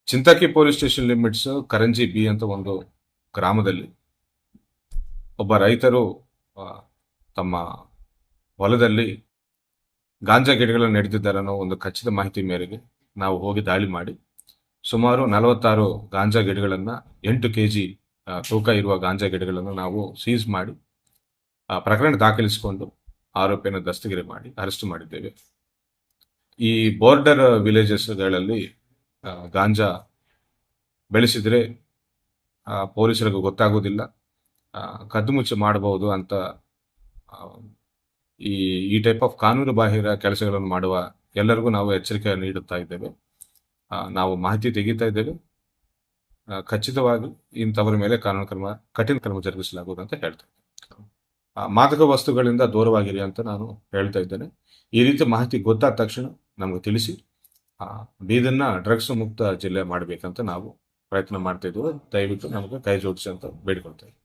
ಚಿಂತಾಕಿ police station limits Karanji B ಅಂತ ಒಂದು ಗ್ರಾಮದಲ್ಲಿ ಒಬ್ಬ ರೈತರು ತಮ್ಮ ಹೊಲದಲ್ಲಿ ಗಾಂಜಾ ಗಿಡಗಳನ್ನು ನೆಡೆದಿದ್ದಾರೆ ಅನ್ನೋ ಒಂದು ಖಚಿತ ಮಾಹಿತಿ ಮೇರೆಗೆ ನಾವು ಹೋಗಿ ದಾಳಿ ಮಾಡಿ ಸುಮಾರು 46 ಗಾಂಜಾ ಗಿಡಗಳನ್ನು 8 kg ತೂಕ ಇರುವ ಗಾಂಜಾ ಗಿಡಗಳನ್ನು ನಾವು ಸೀಸ್ ಮಾಡಿ ಪ್ರಕರಣ ದಾಖಲಿಸಿಕೊಂಡು ಆರೋಪಿಯನ್ನು ದಸ್ತಗಿರಿ ಮಾಡಿ ಅರೆಸ್ಟ್ ಮಾಡಿದ್ದೇವೆ. ಈ ಬಾರ್ಡರ್ ವಿಲೇಜಸ್ಗಳಲ್ಲಿ ಗಾಂಜಾ ಬೆಳೆಸಿದ್ರೆ ಪೊಲೀಸರಿಗೂ ಗೊತ್ತಾಗೋದಿಲ್ಲ, ಕದ್ದುಮುಚ್ಚು ಮಾಡಬಹುದು ಅಂತ ಈ ಟೈಪ್ ಆಫ್ ಕಾನೂನು ಬಾಹಿರ ಕೆಲಸಗಳನ್ನು ಮಾಡುವ ಎಲ್ಲರಿಗೂ ನಾವು ಎಚ್ಚರಿಕೆ ನೀಡುತ್ತಾ ಇದ್ದೇವೆ. ನಾವು ಮಾಹಿತಿ ತೆಗಿತಾ ಇದ್ದೇವೆ. ಖಚಿತವಾಗಿ ಇಂಥವರ ಮೇಲೆ ಕಠಿಣ ಕ್ರಮ ಜರುಗಿಸಲಾಗುವುದು ಅಂತ ಹೇಳ್ತೇವೆ. ಮಾದಕ ವಸ್ತುಗಳಿಂದ ದೂರವಾಗಿರಿ ಅಂತ ನಾನು ಹೇಳ್ತಾ ಇದ್ದೇನೆ. ಈ ರೀತಿ ಮಾಹಿತಿ ಗೊತ್ತಾದ ತಕ್ಷಣ ನಮಗೆ ತಿಳಿಸಿ ಬೀದರ್ನ ಡ್ರಗ್ಸ್ ಮುಕ್ತ ಜಿಲ್ಲೆ ಮಾಡಬೇಕಂತ ನಾವು ಪ್ರಯತ್ನ ಮಾಡ್ತಾ ಇದ್ದೀವಿ. ದಯವಿಟ್ಟು ನಮಗೆ ಕೈ ಜೋಡಿಸಿ ಅಂತ ಬೇಡಿಕೊಳ್ತಾ ಇದ್ದೀವಿ.